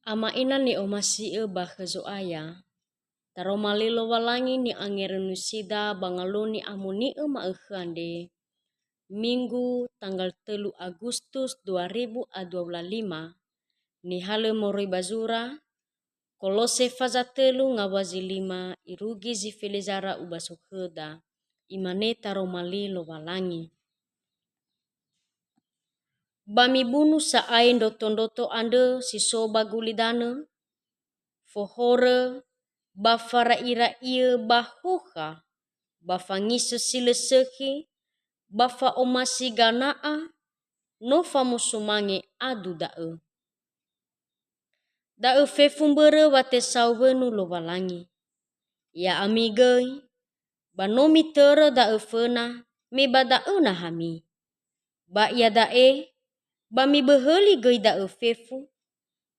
Ama ina ni omasi e bahezo aya. Taro malilo walangi ni angerenu sida bangaloni amuni e maehande. Minggu tanggal 3 Agustus 2025 ni hale moroi bazura Kolose faza 3 ngawazi 5 irugi zifelezara ubasoheda imane taro malilo walangi. Bami bunu saai ndoto ande sisoba gulidane fohore bafara ira ie bahoha bafangise silesehi bafa omasi ganaa nofa musumange adu dae. Dae fefumbere wate sauwenu lo walangi. Ya amigei banomi tere dae fena meba dae na hami. Ba ya dae bami beheli gei dae fefu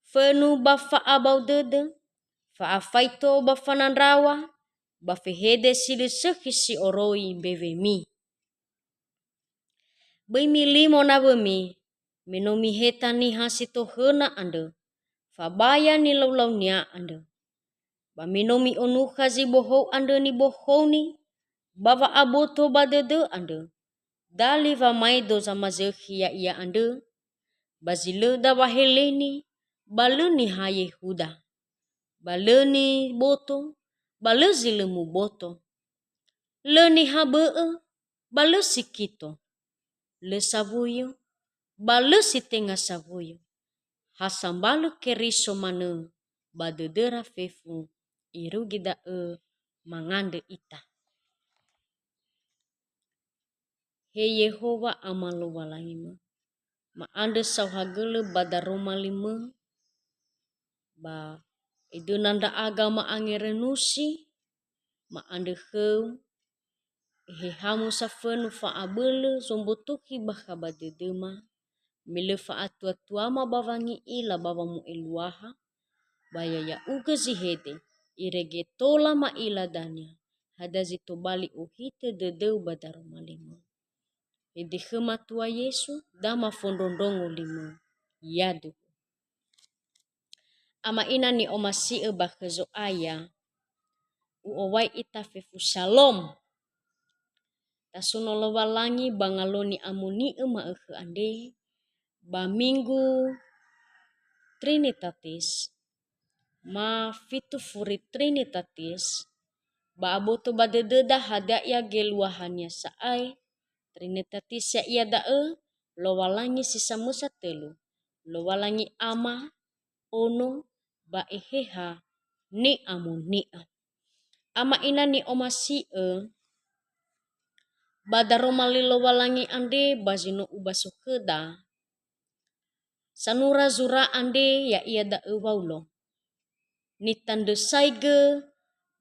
fenu bafa abau dede fa afaito bafa nandrawa bafehede silesehi si oroi bevemi. Bemi limo na bemi menomi heta ni hasito hena ande fabaya ni laulau nia ande. Baminomi onuha zi bohou ande ni bohou ni bava aboto badede ande. Dali va maido zama zehi ya ia ande. Bazileda waheleni baleni ha Yehuda. Baleni boto balezilemu boto. Leni ha bee balesikito. Le savuyo balesitenga savuyo. Hasambale keriso mane badedera fefu irugi dae mangande ita. He Yehova amalo walangima. Ma ande sauhagele badaroma lima. Ba idunanda agama angerenusi. Ma ande heu. He hamu safenu fa abele zombotoki baka badedema. Mile fa atua-tuama bawangi ila bawamu eluaha. Baya ya uga zihede. Irege tola ma ila dania. Hada zitobali uhite dedeu badaroma lima. Ede hema tua Yesu dama fondondongo lima. Yadu. Ama ina ni omasi e bakezo aya. Uowai ita fefu shalom. Tasunolo walangi bangaloni amuni e maehe ande. Ba minggu Trinitatis. Ma fitu furi Trinitatis. Ba aboto badededa hada ya geluahannya saai. Trinitatis ya ia dae. Lo walangi sisa musa telu. Lo walangi ama, ono, ba eheha, ni amunia. Ama ina ni omasi e. Badaroma lilo walangi ande bazino ubasoheda. Sanura zura ande ya ia dae waulo. Nitande saige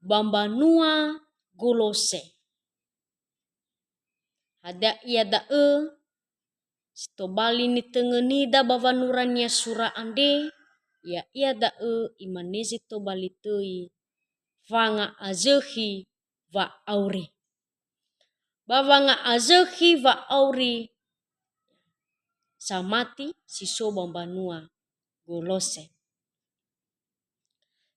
bambanua golose. Hada ia dae stobali ni tengenida bawanurannya sura ande ya ia dae imanezi tobali tei vanga azehi va auri. Bawanga azehi va auri samati siso bambanua golose.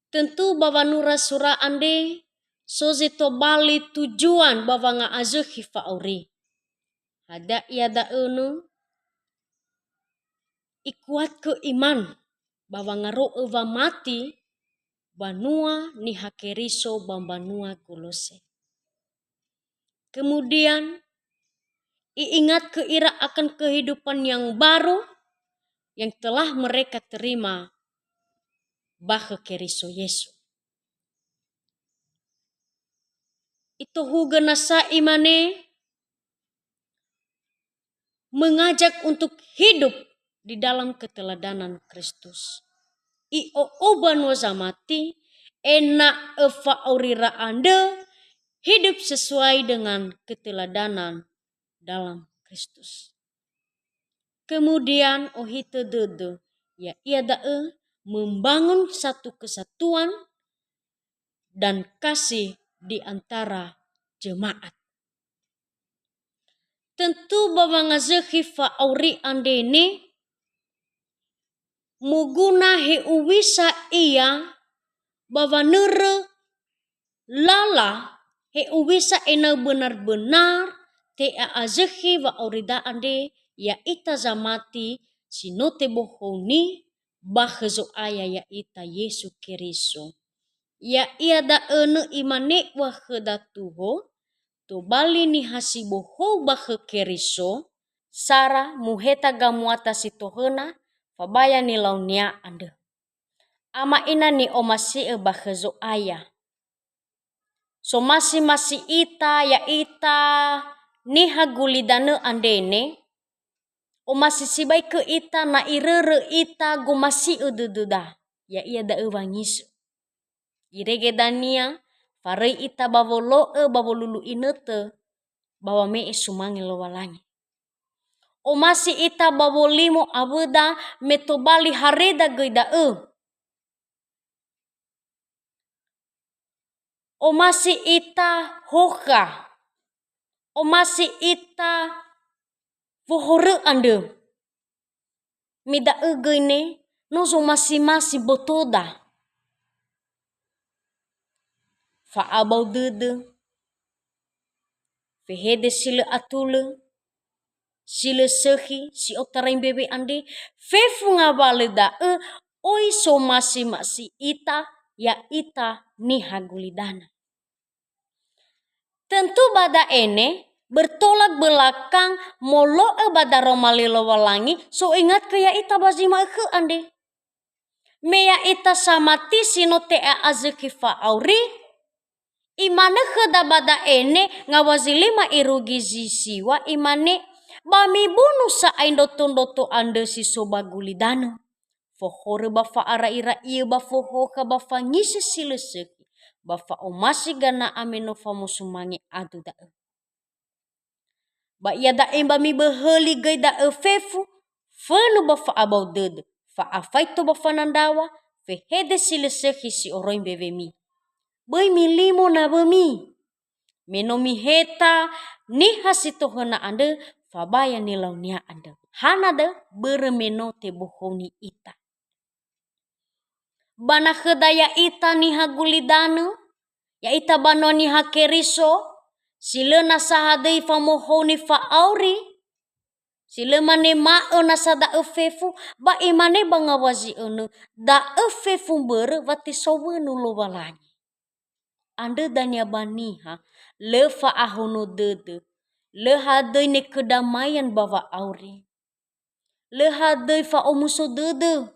Tentu bawanura sura ande soze tobali tujuan bawanga azehi va auri. Hada ia dae no ikuat ke iman bawanga roe va mati banua ni hakeriso bambanua golose. Kemudian iingat keira akan kehidupan yang baru yang telah mereka terima bahe keriso Yesu. Itu huga nasa imane mengajak untuk hidup di dalam keteladanan Kristus. Io oban wazamati ena eva aurira ande hidup sesuai dengan keteladanan dalam Kristus. Kemudian ohite dede ya ia dae membangun satu kesatuan dan kasih di antara jemaat. Tentu bawanga zehi fa auri ande ini muguna he uwisa ia bahwa nere lala he uwisa ena benar-benar te aazekhi wa orida ande ya ita zamati sinote bohoni bahezo aya ya ita Yesu Keriso. Ya ia da ene imane wa heda tuho to bali ni hasiboho bahe Keriso sara muheta gamuata sitohena fabaya ni launia ande. Ama ina ni omasi bahezo aya. So masi ita ya ita ni hagulidane andene o masih sibai ke ita na irere ita go masih udududa ya ia da ewangisu irege dania farai ita bavolo bavolulu inete bawa me sumangi lowalangi o masih ita bavolimo abuda metobali hareda geida o masih ita hoka o masih ita vohore ande mida egene nozo masih botoda fa abau dede fehede sile atule sile sehi si oktarain bebe ande fefu ngabale da oi so masih ita ya ita ni hagulidana. Tentu bada ene bertolak belakang molo bada romali lowalangi so ingat ke ya ita bazima ke ande. Meya ita samati sino te azeki fa auri imane kheda bada ene ngawazilima irugi zisiwa imane bami bunu sa aindoto ande si sobagulidana. Fohore bafa ara ira iya bafohoka bafa ngisi sileseki. Bafa omasi gana ameno famusumangi adu da. Ba iya da emba mi beheli gai da fefu. Fenu bafa abau dede. Fa afaito bafa nandawa. Fehede sileseki si oroin bebe mi. Bai mi limo na bemi. Meno mi heta ni hasitohona ande. Fabaya ni launia ande. Hana de beremeno te bohoni ita. Bana kedaya ita ni hagulidana. Ya ita bano ni hakeriso. Sile nasahadei famohoni fa auri. Sile mane mao nasada efefu. Ba imane bangawazi ene. Da efefu bere vati sowenu lo walangi. Ande dania baniha. Le fa ahono dede. Le hadei ne kedamaian bawa auri. Le hadei fa omuso dede.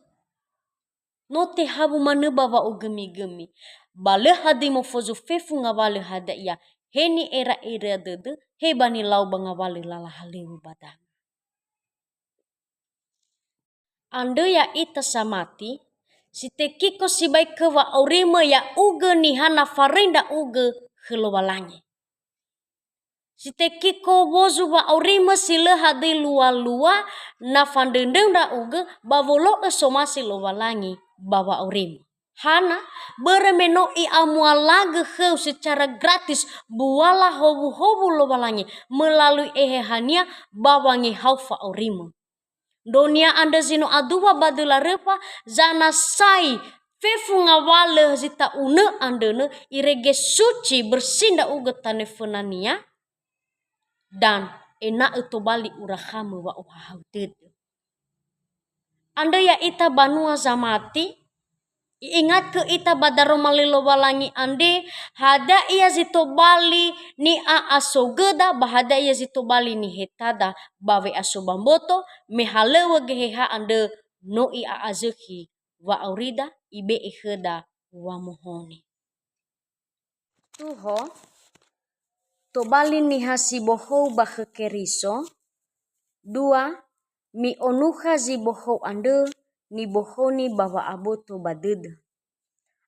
No te habu mane bawa o gemi-gemi. Bale hadi mo fozo fefu ngawale hada ya. Heni era dede. He bani lau bangawale lala halewu badang. Ande ya ita samati. Si te kiko si baik kewa aurima ya uge ni hana farinda uge helowalangi. Si te kiko wozu wa aurima sile hadi lua-lua na fandendeng da uge bavolo esomasi lowalangi bawa aurima. Hana beremeno i amualage heu secara gratis buala hobu-hobu lowalangi melalui ehehania bawangi haufa aurima. Donia anda zino aduwa badula repa zana sai fefu ngawale zita une andene irege suci bersinda uga tanefenania dan ena etobali urahamu wa uhahaudede. Anda ya ita banua zamati ingat ke ita badaro malilo walangi ande hada ia zito bali ni asogeda bahada ia zito bali ni hetada bawe asobamboto mehalewa geheha ande no ia azeki wa aurida ibe eheda wa mohoni. Tuho to bali ni hasiboho bahe Keriso. Dua mi onuha ziboho ande ni bohoni bawa aboto badede.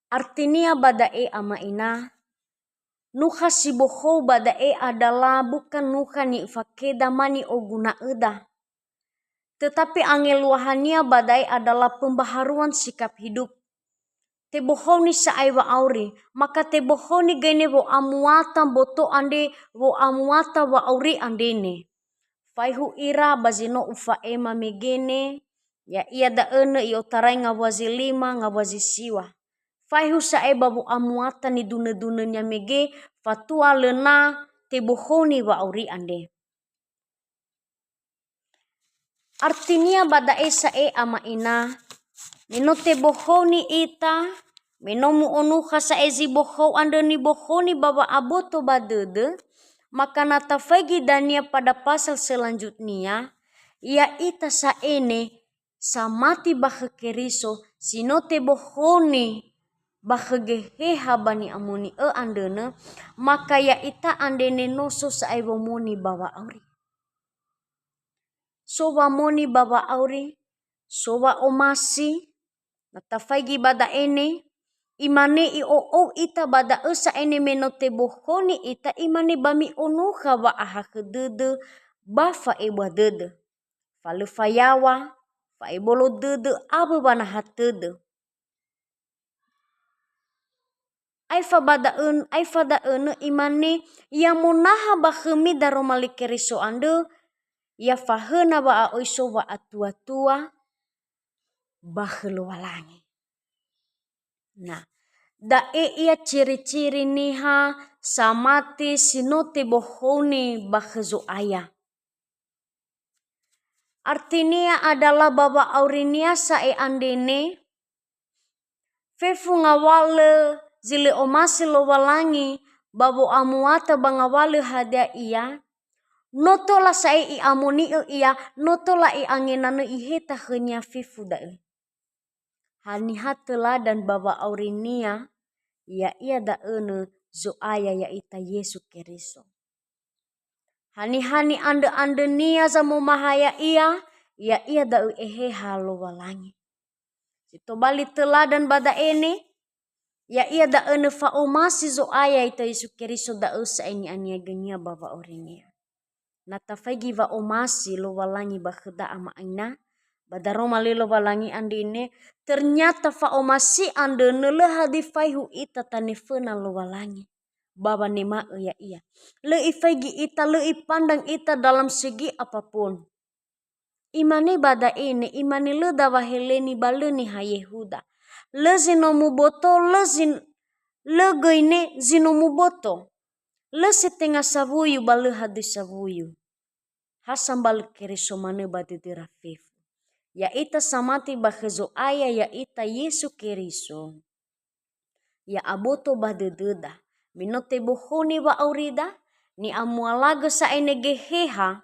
Artinya badae ama ina. Nuha si boho badae adalah bukan nuha ni fakeda mani oguna eda. Tetapi angeluahannya badai adalah pembaharuan sikap hidup. Te bohoni saaiwa auri. Maka te bohoni gene wo amuata boto ande wo amuata wa auri andene. Faihu ira bazino ufa ema megene. Ya ia da ene i otarai ngawazi lima ngawazi siwa. Faihu sae babu amuata ni dune-dunenya mege fatua lena tebohoni wa auri ande. Artinya bada esa ama ina meno tebohoni ita menomu onuha sae ziboho ande ni bohoni bawa aboto badede. Maka nata fagi dania pada pasal selanjutnya ia ita saene samati bahe keriso sinote bohoni bahe geheha bani amoni andene maka ya ita andene noso sae bomoni bawa auri. Sowa moni bawa auri, sowa omasi, nata fagi bada ene imane i o ita bada esa ene menote bohoni ita imane bami onuha wa aha kedede bafa ewa dede. Fale fayawa, fa ebolo dede abe wana hatede. Aifa da ene imane ya monaha bahemi daromali keriso ande ya fahena wa oiso wa atua-tua bahelo walangi. Nah, da ia ciri-ciri niha samati sinote bohoni bahezo ayah. Artinya adalah bawa aurinia sae andene fefu ngawale zile omasi lo walangi babo amuata bangawale hadia ia notola sae i amoni ia notola i angenane i heta henya fefu dae. Hani hatela dan bawa aurinia ya ia da ene zo aya ya ita Yesu Keriso. Hani ande nia zamo mahaya ia ya ia da ehe halo walangi. Sito bali teladan bada ene ya ia da ene fa omasi zo aya ita Yesu Keriso da usa ini ania genia bawa aurinia. Nata fagi va omasi lo walangi baheda ama aina badaroma lelo walangi andine ternyata fa omasi ande neleha di faihu ita tanefena lo walangi baba nema ya ia le ifagi ita le ipandang ita dalam segi apapun imane bada ene imane le dawa heleni baleni ha Yehuda le zinomu boto le goine zinomu boto le setengah savuyu bale hadi savuyu hasam bal keriso mane badedera fefu. Ya ita samati bahezo aya ya ita Yesu Keriso. Ya aboto badededa. Minote bohoni wa aurida. Ni amualaga sa ene geheha.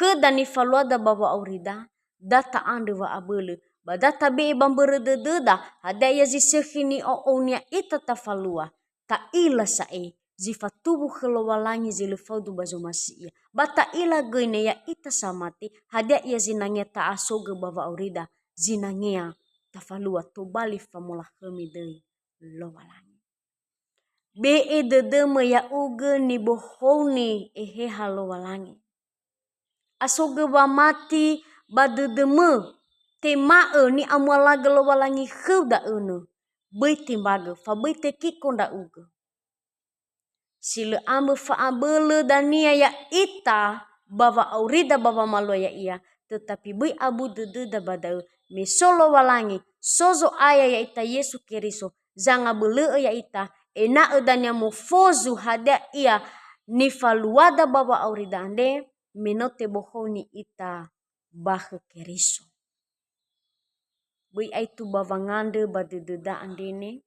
Heda ni faluada bawa aurida. Data ande wa abele. Badata be bamberedededa. Hada ya zisehini o nia ita tafalua. Ta ila sa zifa tubuh kelowalangi zilefaudu bazomasi ia. Bata ila goine ya ita samati hadia ia zinangea ta asoge bawa aurida zinangea tafalua tobali famola hemi dei lo walangi. Be dedeme ya uge ni bohoni ehe halo walangi. Asoge wa mati badedeme temae ni amualaga lo walangi heuda ene. Bei tembaga fa bei tekikonda uge. Sile ame fa abele dania ya ita bawa aurida bawa malo ya ia tetapi bui abu dededa badau me solo walangi sozo aya ya ita Yesu Keriso zanga bele ya ita ena dania mofozu hada ia ni faluada bawa aurida ande menote bohoni ita bahe Keriso. Bui aitu bawa ngande badededa andene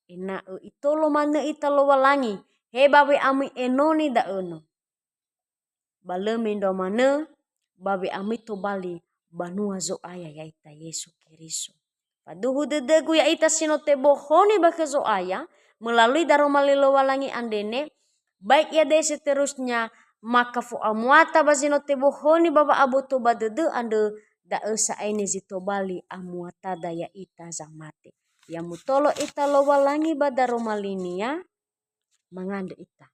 ena itolo mana ita lo walangi Heba we ami enoni da eno. Baleme ndo mane babe ami to bali banua zo aya ya ita Yesu Keriso. Paduhu dedegu ya ita sinote bohoni bake zo aya melalui daroma lelo walangi andene baik ya desi seterusnya maka fu amuata bazinote bohoni baba aboto badede ande da esa aine zito bali amuata da ya ita zamate. Ya mutolo ita lo walangi badaroma linia mangande ita.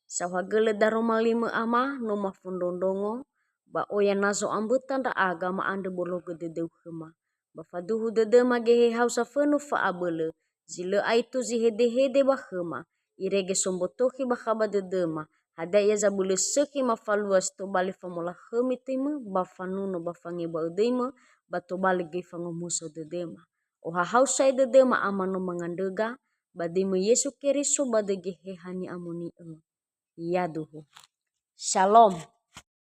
Sawagele daroma lima ama noma fundondongo ba oya nazo ambutan da agama ande bolo gededeu hema. Ba faduhu dede magehe hausa fenu fa abele. Zile aitu zihede-hede ba hema. Irege sombotohi ba haba dedema. Hada ya zabule seki ma faluas to bali famola hemi tema ba fanuno ba fange ba udema bato balik ge fangomuso dedema. Oha hausai dedema amano mangandega badema Yesu Keriso badege hehani amoni yaduhu. Shalom.